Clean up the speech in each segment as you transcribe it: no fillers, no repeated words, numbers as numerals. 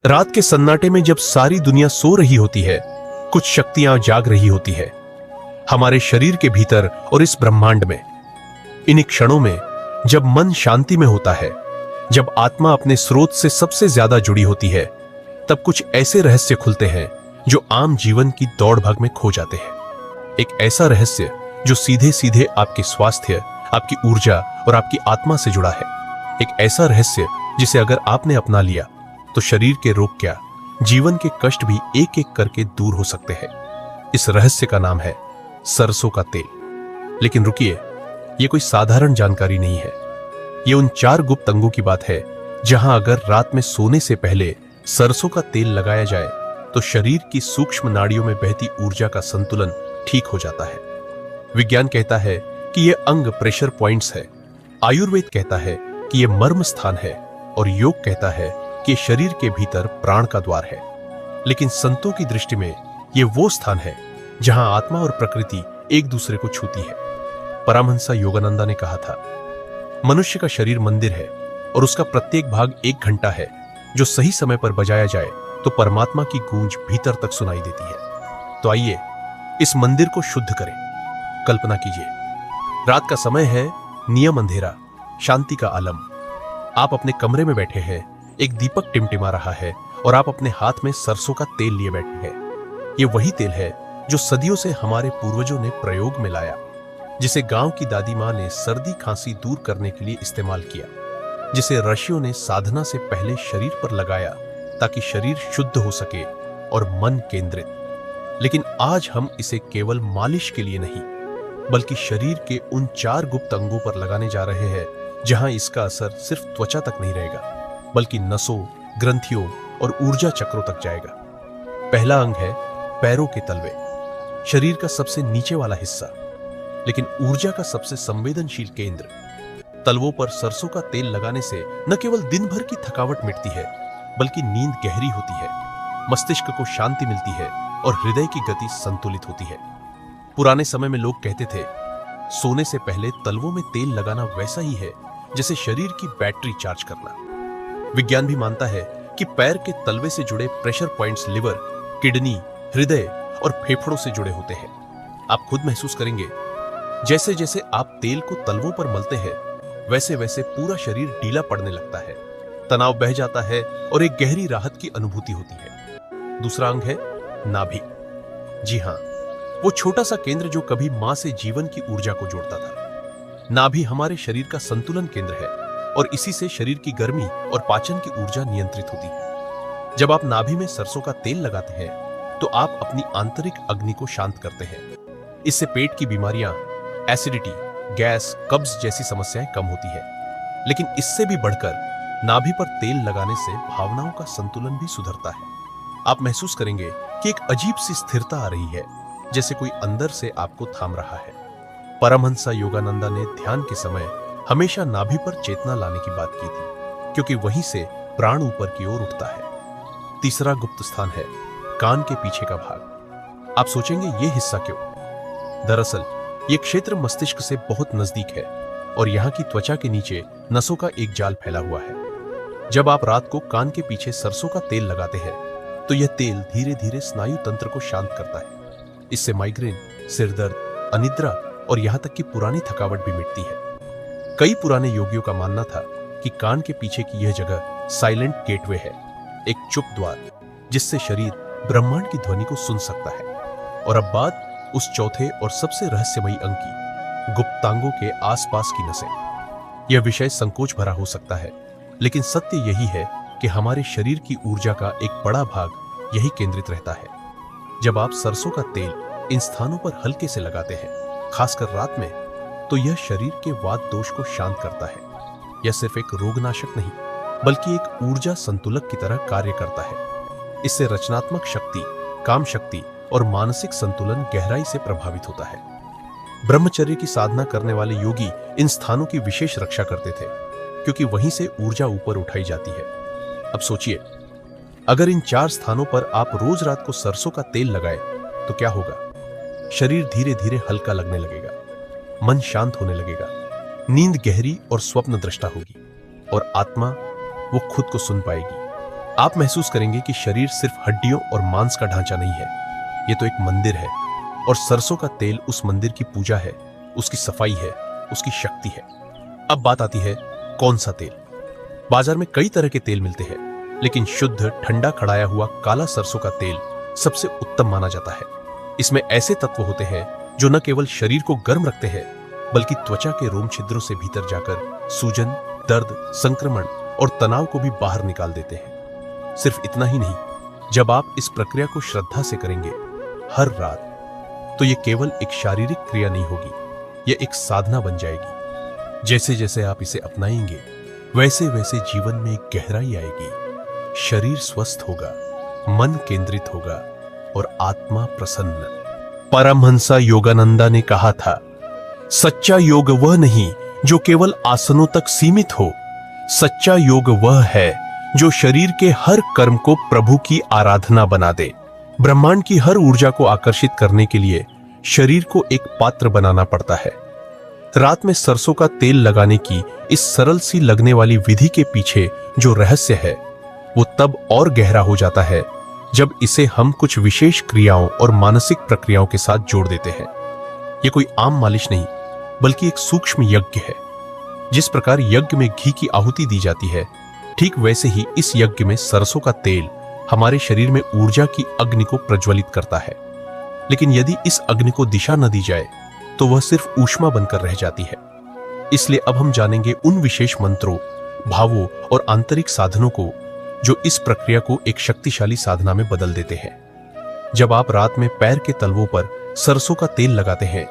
रात के सन्नाटे में जब सारी दुनिया सो रही होती है, कुछ शक्तियां जाग रही होती है हमारे शरीर के भीतर और इस ब्रह्मांड में। इन क्षणों में जब मन शांति में होता है, जब आत्मा अपने स्रोत से सबसे ज्यादा जुड़ी होती है, तब कुछ ऐसे रहस्य खुलते हैं जो आम जीवन की दौड़ भाग में खो जाते हैं। एक ऐसा रहस्य जो सीधे सीधे आपके स्वास्थ्य, आपकी ऊर्जा और आपकी आत्मा से जुड़ा है। एक ऐसा रहस्य जिसे अगर आपने अपना लिया तो शरीर के रोग क्या, जीवन के कष्ट भी एक एक करके दूर हो सकते हैं। इस रहस्य का नाम है सरसों का तेल। लेकिन रुकिए, यह कोई साधारण जानकारी नहीं है। यह उन 4 गुप्त अंगों की बात है जहां अगर रात में सोने से पहले सरसों का तेल लगाया जाए तो शरीर की सूक्ष्म नाड़ियों में बहती ऊर्जा का संतुलन ठीक हो जाता है। विज्ञान कहता है कि यह अंग प्रेशर पॉइंट्स है, आयुर्वेद कहता है कि यह मर्म स्थान है और योग कहता है कि शरीर के भीतर प्राण का द्वार है। लेकिन संतों की दृष्टि में यह वो स्थान है जहां आत्मा और प्रकृति एक दूसरे को छूती है। परमहंस योगानंदा ने कहा था, मनुष्य का शरीर मंदिर है और उसका प्रत्येक भाग 1 घंटा है जो सही समय पर बजाया जाए तो परमात्मा की गूंज भीतर तक सुनाई देती है। तो आइए इस मंदिर को शुद्ध करें। कल्पना कीजिए, रात का समय है, नियम अंधेरा, शांति का आलम। आप अपने कमरे में बैठे हैं, एक दीपक टिमटिमा रहा है और आप अपने हाथ में सरसों का तेल लिए बैठे हैं। यह वही तेल है जो सदियों से हमारे पूर्वजों ने प्रयोग में लाया, जिसे गांव की दादी मां ने सर्दी खांसी दूर करने के लिए इस्तेमाल किया, जिसे ऋषियों ने साधना से पहले शरीर पर लगाया ताकि शरीर शुद्ध हो सके और मन केंद्रित। लेकिन आज हम इसे केवल मालिश के लिए नहीं, बल्कि शरीर के उन 4 गुप्त अंगों पर लगाने जा रहे हैं जहां इसका असर सिर्फ त्वचा तक नहीं रहेगा, बल्कि नसों, ग्रंथियों और ऊर्जा चक्रों तक जाएगा। पहला अंग है पैरों के तलवे, शरीर का सबसे नीचे वाला हिस्सा, लेकिन ऊर्जा का सबसे संवेदनशील केंद्र। तलवों पर सरसों का तेल लगाने से न केवल दिन भर की थकावट मिटती है, बल्कि नींद गहरी होती है, मस्तिष्क को शांति मिलती है और हृदय की गति संतुलित होती है। पुराने समय में लोग कहते थे, सोने से पहले तलवों में तेल लगाना वैसा ही है जैसे शरीर की बैटरी चार्ज करना। विज्ञान भी मानता है कि पैर के तलवे से जुड़े प्रेशर पॉइंट्स लिवर, किडनी, हृदय और फेफड़ों से जुड़े होते हैं। आप खुद महसूस करेंगे, जैसे जैसे आप तेल को तलवों पर मलते हैं, वैसे वैसे पूरा शरीर ढीला पड़ने लगता है, तनाव बह जाता है और एक गहरी राहत की अनुभूति होती है। दूसरा अंग है नाभि। जी हां, वो छोटा सा केंद्र जो कभी मां से जीवन की ऊर्जा को जोड़ता था। नाभि हमारे शरीर का संतुलन केंद्र है और इसी से शरीर की गर्मी और पाचन की ऊर्जा नियंत्रित होती है। जब आप नाभि में सरसों का तेल लगाते हैं तो आप अपनी आंतरिक अग्नि को शांत करते हैं। इससे पेट की बीमारियां, एसिडिटी, गैस, कब्ज जैसी समस्याएं कम होती है। लेकिन इससे भी बढ़कर नाभि पर तेल लगाने से भावनाओं का संतुलन भी सुधरता है। आप महसूस करेंगे कि एक अजीब सी स्थिरता आ रही है, जैसे कोई अंदर से आपको थाम रहा है। परमहंस योगानंदा ने ध्यान के समय हमेशा नाभि पर चेतना लाने की बात की थी, क्योंकि वहीं से प्राण ऊपर की ओर उठता है। तीसरा गुप्त स्थान है कान के पीछे का भाग। आप सोचेंगे, यह हिस्सा क्यों? दरअसल यह क्षेत्र मस्तिष्क से बहुत नजदीक है और यहाँ की त्वचा के नीचे नसों का एक जाल फैला हुआ है। जब आप रात को कान के पीछे सरसों का तेल लगाते हैं तो यह तेल धीरे धीरे स्नायु तंत्र को शांत करता है। इससे माइग्रेन, सिरदर्द, अनिद्रा और यहाँ तक कि पुरानी थकावट भी मिटती है। कई पुराने योगियों का मानना था कि कान के पीछे की यह जगह साइलेंट गेटवे है, एक चुप द्वार जिससे शरीर ब्रह्मांड की ध्वनि को सुन सकता है। और अब बात उस चौथे और सबसे रहस्यमयी अंग की, गुप्तांगों के आसपास की नसें। यह विषय संकोच भरा हो सकता है, लेकिन सत्य यही है कि हमारे शरीर की ऊर्जा का एक बड़ा भाग यही केंद्रित रहता है। जब आप सरसों का तेल इन स्थानों पर हल्के से लगाते हैं, खासकर रात में, तो यह शरीर के वात दोष को शांत करता है। यह सिर्फ एक रोगनाशक नहीं, बल्कि एक ऊर्जा संतुलक की तरह कार्य करता है। इससे रचनात्मक शक्ति, काम शक्ति और मानसिक संतुलन गहराई से प्रभावित होता है। ब्रह्मचर्य की साधना करने वाले योगी इन स्थानों की विशेष रक्षा करते थे, क्योंकि वहीं से ऊर्जा ऊपर उठाई जाती है। अब सोचिए, अगर इन 4 स्थानों पर आप रोज रात को सरसों का तेल लगाए तो क्या होगा? शरीर धीरे धीरे हल्का लगने लगेगा, मन शांत होने लगेगा, नींद गहरी और स्वप्न दृष्टा होगी और आत्मा वो खुद को सुन पाएगी। आप महसूस करेंगे कि शरीर सिर्फ हड्डियों और मांस का ढांचा नहीं है, ये तो एक मंदिर है और सरसों का तेल उस मंदिर की पूजा है, उसकी सफाई है, उसकी शक्ति है। अब बात आती है कौन सा तेल। बाजार में कई तरह के तेल मिलते हैं, लेकिन शुद्ध ठंडा खड़ाया हुआ काला सरसों का तेल सबसे उत्तम माना जाता है। इसमें ऐसे तत्व होते हैं जो न केवल शरीर को गर्म रखते हैं, बल्कि त्वचा के रोम छिद्रों से भीतर जाकर सूजन, दर्द, संक्रमण और तनाव को भी बाहर निकाल देते हैं। सिर्फ इतना ही नहीं, जब आप इस प्रक्रिया को श्रद्धा से करेंगे हर रात, तो यह केवल एक शारीरिक क्रिया नहीं होगी, यह एक साधना बन जाएगी। जैसे जैसे आप इसे अपनाएंगे, वैसे वैसे जीवन में एक गहराई आएगी, शरीर स्वस्थ होगा, मन केंद्रित होगा और आत्मा प्रसन्न। परमहंसा योगानंदा ने कहा था, सच्चा योग वह नहीं जो केवल आसनों तक सीमित हो, सच्चा योग वह है जो शरीर के हर कर्म को प्रभु की आराधना बना दे। ब्रह्मांड की हर ऊर्जा को आकर्षित करने के लिए शरीर को एक पात्र बनाना पड़ता है। रात में सरसों का तेल लगाने की इस सरल सी लगने वाली विधि के पीछे जो रहस्य है, वो तब और गहरा हो जाता है जब इसे हम कुछ विशेष क्रियाओं और मानसिक प्रक्रियाओं के साथ जोड़ देते हैं। ये कोई आम मालिश नहीं, बल्कि एक सूक्ष्म यज्ञ है। जिस प्रकार यज्ञ में घी की आहुति दी जाती है, ठीक वैसे ही इस यज्ञ में सरसों का तेल हमारे शरीर में ऊर्जा की अग्नि को प्रज्वलित करता है। लेकिन यदि इस अग्नि को दिशा न दी जाए, तो वह सिर्फ ऊष्मा बनकर रह जाती है। इसलिए अब हम जानेंगे उन विशेष मंत्रों, भावों और आंतरिक साधनों को जो इस प्रक्रिया को एक शक्तिशाली साधना में बदल देते हैं। जब आप रात में पैर के तलवों पर सरसों का तेल लगाते हैं,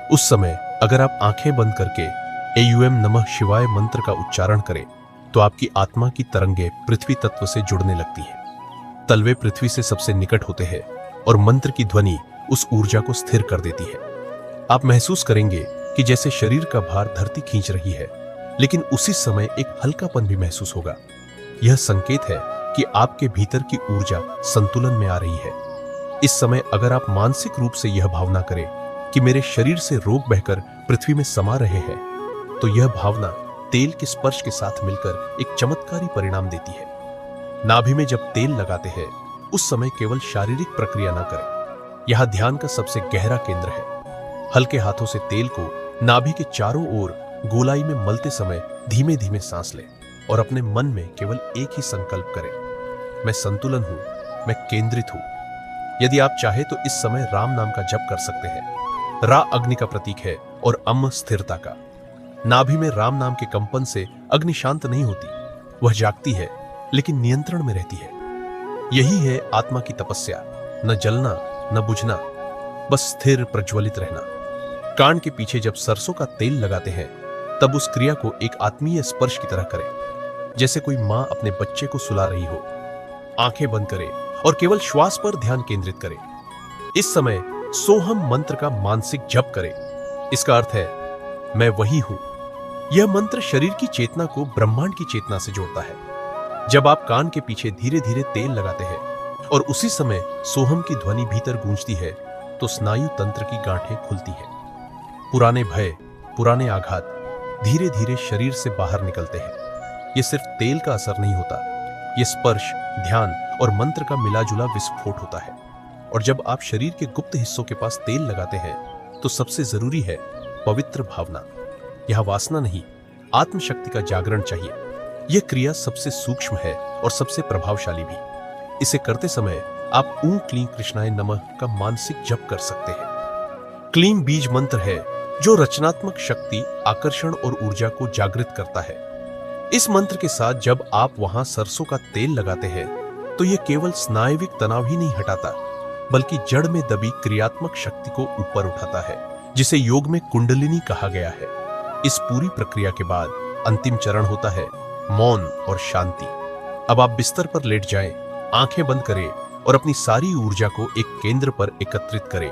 उस समय अगर आप आंखें बंद करके एयूएम नमः शिवाय मंत्र का उच्चारण करें, तो आपकी आत्मा की तरंगें पृथ्वी तत्व से जुड़ने लगती हैं। तलवे पृथ्वी से सबसे निकट होते हैं और मंत्र की ध्वनि उस ऊर्जा को स्थिर कर देती है। आप महसूस करेंगे कि जैसे शरीर का भार धरती खींच रही है, लेकिन उसी समय एक हल्कापन भी महसूस होगा। यह संकेत है कि आपके भीतर की ऊर्जा संतुलन में आ रही है। इस समय अगर आप मानसिक रूप से यह भावना करें कि मेरे शरीर से रोग बहकर पृथ्वी में समा रहे हैं, तो यह भावना तेल के स्पर्श के साथ मिलकर एक चमत्कारी परिणाम देती है। नाभि में जब तेल लगाते हैं, उस समय केवल शारीरिक प्रक्रिया न करें। यह ध्यान का सबसे गहरा केंद्र है। हल्के हाथों से तेल को नाभि के चारों ओर गोलाई में मलते समय धीमे धीमे सांस लें और अपने मन में केवल एक ही संकल्प करें, मैं संतुलन हूं, मैं केंद्रित हूं। यदि आप चाहे तो इस समय राम नाम का जप कर सकते हैं। रा अग्नि का प्रतीक है और अम स्थिरता का। नाभि में राम नाम के कंपन से अग्नि शांत नहीं होती, वह जागती है लेकिन नियंत्रण में रहती है। यही है आत्मा की तपस्या, न जलना न बुझना, बस स्थिर प्रज्वलित रहना। कान के पीछे जब सरसों का तेल लगाते हैं, तब उस क्रिया को एक आत्मीय स्पर्श की तरह करें, जैसे कोई मां अपने बच्चे को सुला रही हो। आंखें बंद करें और केवल श्वास पर ध्यान केंद्रित करें। इस समय सोहम मंत्र का मानसिक जप करें। इसका अर्थ है मैं वही हूं। यह मंत्र शरीर की चेतना को ब्रह्मांड की चेतना से जोड़ता है। जब आप कान के पीछे धीरे धीरे तेल लगाते हैं और उसी समय सोहम की ध्वनि भीतर गूंजती है, तो स्नायु तंत्र की गांठें खुलती हैं। पुराने भय, पुराने आघात धीरे धीरे शरीर से बाहर निकलते हैं। यह सिर्फ तेल का असर नहीं होता, यह स्पर्श, ध्यान और मंत्र का मिलाजुला विस्फोट होता है। और जब आप शरीर के गुप्त हिस्सों के पास तेल लगाते हैं, तो सबसे जरूरी है पवित्र भावना। यह वासना नहीं, आत्मशक्ति का जागरण चाहिए। यह क्रिया सबसे सूक्ष्म है और सबसे प्रभावशाली भी। इसे करते समय आप ऊं क्लीं कृष्णाय नमः का मानसिक जप कर सकते हैं। क्लीं बीज मंत्र है जो रचनात्मक शक्ति, आकर्षण और ऊर्जा को जागृत करता है। इस मंत्र के साथ जब आप वहां सरसों का तेल लगाते हैं, तो यह केवल स्नायविक तनाव ही नहीं हटाता, बल्कि जड़ में दबी क्रियात्मक शक्ति को ऊपर उठाता है, जिसे योग में कुंडलिनी कहा गया है। इस पूरी प्रक्रिया के बाद अंतिम चरण होता है मौन और शांति। अब आप बिस्तर पर लेट जाएं, आंखें बंद करें और अपनी सारी ऊर्जा को एक केंद्र पर एकत्रित करें,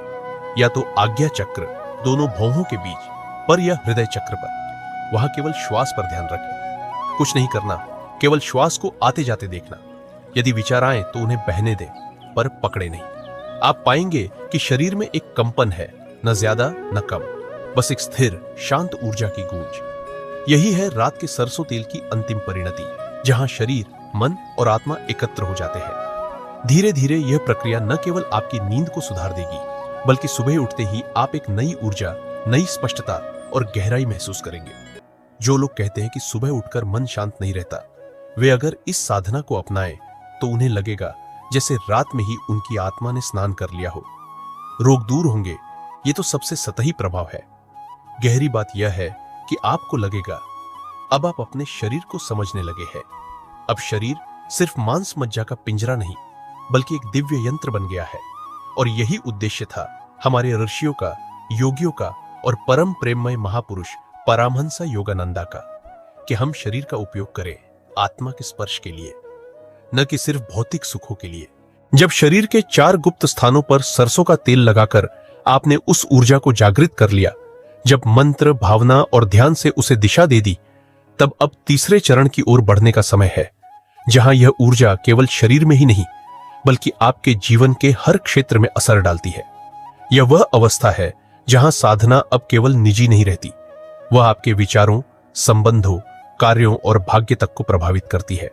या तो आज्ञा चक्र दोनों भौहों के बीच पर या हृदय चक्र पर। वहां केवल श्वास पर ध्यान रखें, कुछ नहीं करना, केवल श्वास को आते जाते देखना। यदि विचार आए तो उन्हें बहने दें, पर पकड़े नहीं। आप पाएंगे कि शरीर में एक कंपन है, न ज्यादा न कम, बस एक स्थिर शांत ऊर्जा की गूंज। यही है रात के सरसों तेल की अंतिम परिणति, जहां शरीर मन और आत्मा एकत्र हो जाते हैं। धीरे धीरे यह प्रक्रिया न केवल आपकी नींद को सुधार देगी, बल्कि सुबह उठते ही आप एक नई ऊर्जा, नई स्पष्टता और गहराई महसूस करेंगे। जो लोग कहते हैं कि सुबह उठकर मन शांत नहीं रहता, वे अगर इस साधना को अपनाएं तो उन्हें लगेगा जैसे रात में ही उनकी आत्मा ने स्नान कर लिया हो। रोग दूर होंगे, ये तो सबसे सतही प्रभाव है। गहरी बात यह है कि आपको लगेगा अब आप अपने शरीर को समझने लगे हैं। अब शरीर सिर्फ मांस मज्जा का पिंजरा नहीं, बल्कि एक दिव्य यंत्र बन गया है। और यही उद्देश्य था हमारे ऋषियों का, योगियों का और परम प्रेममय महापुरुष परमहंस योगानंदा का, कि हम शरीर का उपयोग करें आत्मा के स्पर्श के लिए, न कि सिर्फ भौतिक सुखों के लिए। जब शरीर के 4 गुप्त स्थानों पर सरसों का तेल लगाकर आपने उस ऊर्जा को जागृत कर लिया, जब मंत्र, भावना और ध्यान से उसे दिशा दे दी, तब अब तीसरे चरण की ओर बढ़ने का समय है, जहां यह ऊर्जा केवल शरीर में ही नहीं, बल्कि आपके जीवन के हर क्षेत्र में असर डालती है। यह वह अवस्था है जहां साधना अब केवल निजी नहीं रहती, वह आपके विचारों, संबंधों, कार्यों और भाग्य तक को प्रभावित करती है।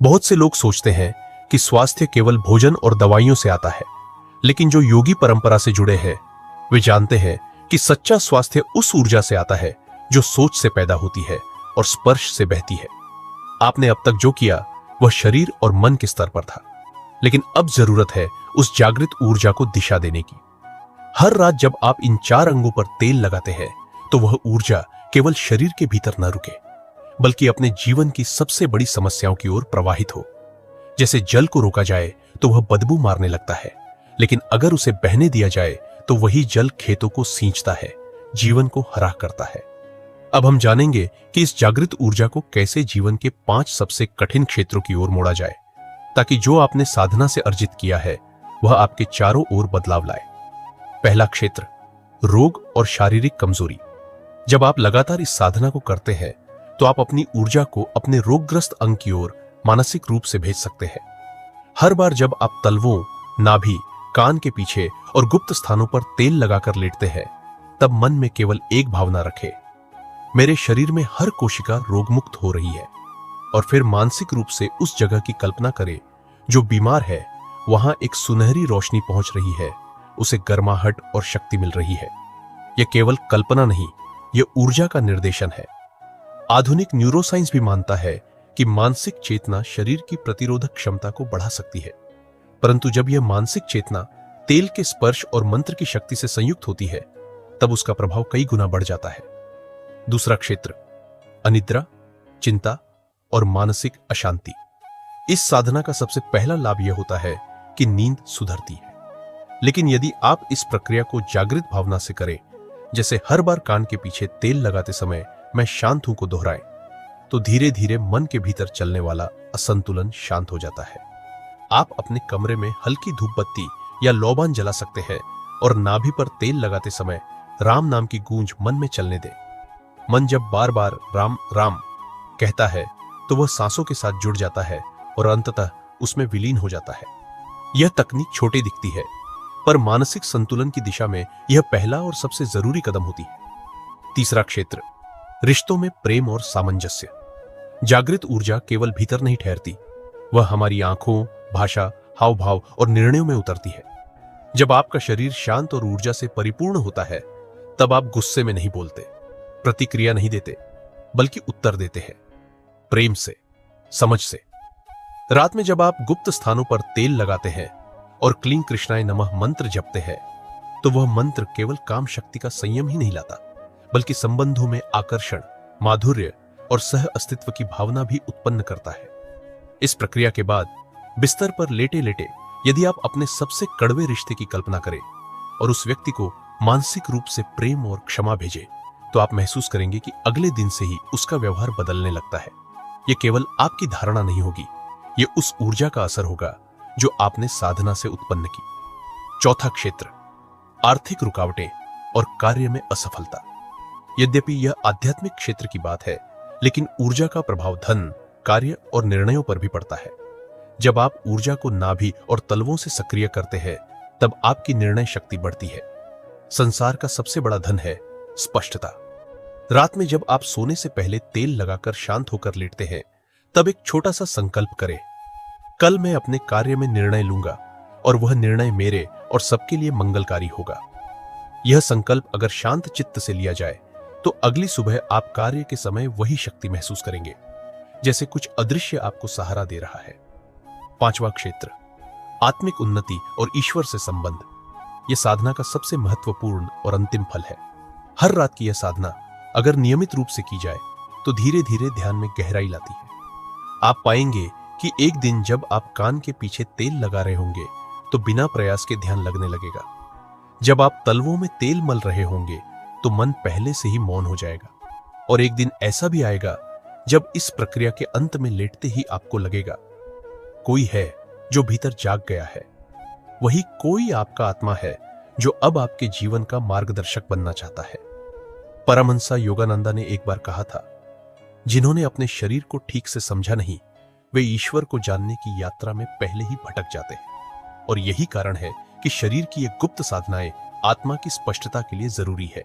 बहुत से लोग सोचते हैं कि स्वास्थ्य केवल भोजन और दवाइयों से आता है, लेकिन जो योगी परंपरा से जुड़े हैं वे जानते हैं कि सच्चा स्वास्थ्य उस ऊर्जा से आता है जो सोच से पैदा होती है और स्पर्श से बहती है। आपने अब तक जो किया वह शरीर और मन के स्तर पर था, लेकिन अब जरूरत है उस जागृत ऊर्जा को दिशा देने की। हर रात जब आप इन 4 अंगों पर तेल लगाते हैं तो वह ऊर्जा केवल शरीर के भीतर न रुके, बल्कि अपने जीवन की सबसे बड़ी समस्याओं की ओर प्रवाहित हो। जैसे जल को रोका जाए तो वह बदबू मारने लगता है, लेकिन अगर उसे बहने दिया जाए तो वही जल खेतों को सींचता है, जीवन को हरा करता है। अब हम जानेंगे कि इस जागृत ऊर्जा को कैसे जीवन के 5 सबसे कठिन क्षेत्रों की ओर मोड़ा जाए, ताकि जो आपने साधना से अर्जित किया है वह आपके चारों ओर बदलाव लाए। पहला क्षेत्र, रोग और शारीरिक कमजोरी। जब आप लगातार इस साधना को करते हैं तो आप अपनी ऊर्जा को अपने रोगग्रस्त अंग की ओर मानसिक रूप से भेज सकते हैं। हर बार जब आप तलवों, नाभि, कान के पीछे और गुप्त स्थानों पर तेल लगाकर लेटते हैं, तब मन में केवल एक भावना रखें, मेरे शरीर में हर कोशिका रोगमुक्त हो रही है। और फिर मानसिक रूप से उस जगह की कल्पना करें जो बीमार है, वहां एक सुनहरी रोशनी पहुंच रही है, उसे गर्माहट और शक्ति मिल रही है। यह केवल कल्पना नहीं, यह ऊर्जा का निर्देशन है। आधुनिक न्यूरोसाइंस भी मानता है कि मानसिक चेतना शरीर की प्रतिरोधक क्षमता को बढ़ा सकती है, परंतु जब यह मानसिक चेतना तेल के स्पर्श और मंत्र की शक्ति से संयुक्त होती है, तब उसका प्रभाव कई गुना बढ़ जाता है। दूसरा क्षेत्र, अनिद्रा, चिंता और मानसिक अशांति। इस साधना का सबसे पहला लाभ यह होता है कि नींद सुधरती है, लेकिन यदि आप इस प्रक्रिया को जागृत भावना से करें, जैसे हर बार कान के पीछे तेल लगाते समय मैं शांत हूं को दोहराएं, तो धीरे धीरे मन के भीतर चलने वाला असंतुलन शांत हो जाता है। आप अपने कमरे में हल्की धूप बत्ती या लौबान जला सकते हैं और नाभि पर तेल लगाते समय राम नाम की गूंज मन में चलने दें। मन जब बार बार राम राम कहता है तो वह सांसों के साथ जुड़ जाता है और अंततः उसमें विलीन हो जाता है। यह तकनीक छोटी दिखती है, पर मानसिक संतुलन की दिशा में यह पहला और सबसे जरूरी कदम होती है। तीसरा क्षेत्र, रिश्तों में प्रेम और सामंजस्य। जागृत ऊर्जा केवल भीतर नहीं ठहरती, वह हमारी आंखों, भाषा, हाव भाव और निर्णयों में उतरती है। जब आपका शरीर शांत और ऊर्जा से परिपूर्ण होता है, तब आप गुस्से में नहीं बोलते, प्रतिक्रिया नहीं देते, बल्कि उत्तर देते हैं, प्रेम से, समझ से। रात में जब आप गुप्त स्थानों पर तेल लगाते हैं और क्लीं कृष्णाय नमः मंत्र जपते हैं, तो वह मंत्र केवल काम शक्ति का संयम ही नहीं लाता, बल्कि संबंधों में आकर्षण, माधुर्य और सह अस्तित्व की भावना भी उत्पन्न करता है। इस प्रक्रिया के बाद बिस्तर पर लेटे लेटे यदि आप अपने सबसे कड़वे रिश्ते की कल्पना करें और उस व्यक्ति को मानसिक रूप से प्रेम और क्षमा भेजें, तो आप महसूस करेंगे कि अगले दिन से ही उसका व्यवहार बदलने लगता है। यह केवल आपकी धारणा नहीं होगी, यह उस ऊर्जा का असर होगा जो आपने साधना से उत्पन्न की। चौथा क्षेत्र, आर्थिक रुकावटें और कार्य में असफलता। यद्यपि यह आध्यात्मिक क्षेत्र की बात है, लेकिन ऊर्जा का प्रभाव धन, कार्य और निर्णयों पर भी पड़ता है। जब आप ऊर्जा को नाभि और तलवों से सक्रिय करते हैं, तब आपकी निर्णय शक्ति बढ़ती है। संसार का सबसे बड़ा धन है स्पष्टता। रात में जब आप सोने से पहले तेल लगाकर शांत होकर लेटते हैं, तब एक छोटा सा संकल्प करें, कल मैं अपने कार्य में निर्णय लूंगा और वह निर्णय मेरे और सबके लिए मंगलकारी होगा। यह संकल्प अगर शांत चित्त से लिया जाए तो अगली सुबह आप कार्य के समय वही शक्ति महसूस करेंगे, जैसे कुछ अदृश्य आपको सहारा दे रहा है। पांचवा क्षेत्र, आत्मिक उन्नति और ईश्वर से संबंध। यह साधना का सबसे महत्वपूर्ण और अंतिम फल है। हर रात की यह साधना अगर नियमित रूप से की जाए तो धीरे धीरे ध्यान में गहराई लाती है। आप पाएंगे कि एक दिन जब आप कान के पीछे तेल लगा रहे होंगे तो बिना प्रयास के ध्यान लगने लगेगा। जब आप तलवों में तेल मल रहे होंगे तो मन पहले से ही मौन हो जाएगा। और एक दिन ऐसा भी आएगा जब इस प्रक्रिया के अंत में लेटते ही आपको लगेगा कोई है जो भीतर जाग गया है। वही कोई आपका आत्मा है जो अब आपके जीवन का मार्गदर्शक बनना चाहता है। परमहंसा योगानंदा ने एक बार कहा था, जिन्होंने अपने शरीर को ठीक से समझा नहीं, वे ईश्वर को जानने की यात्रा में पहले ही भटक जाते हैं। और यही कारण है कि शरीर की ये गुप्त साधनाएं आत्मा की स्पष्टता के लिए जरूरी है।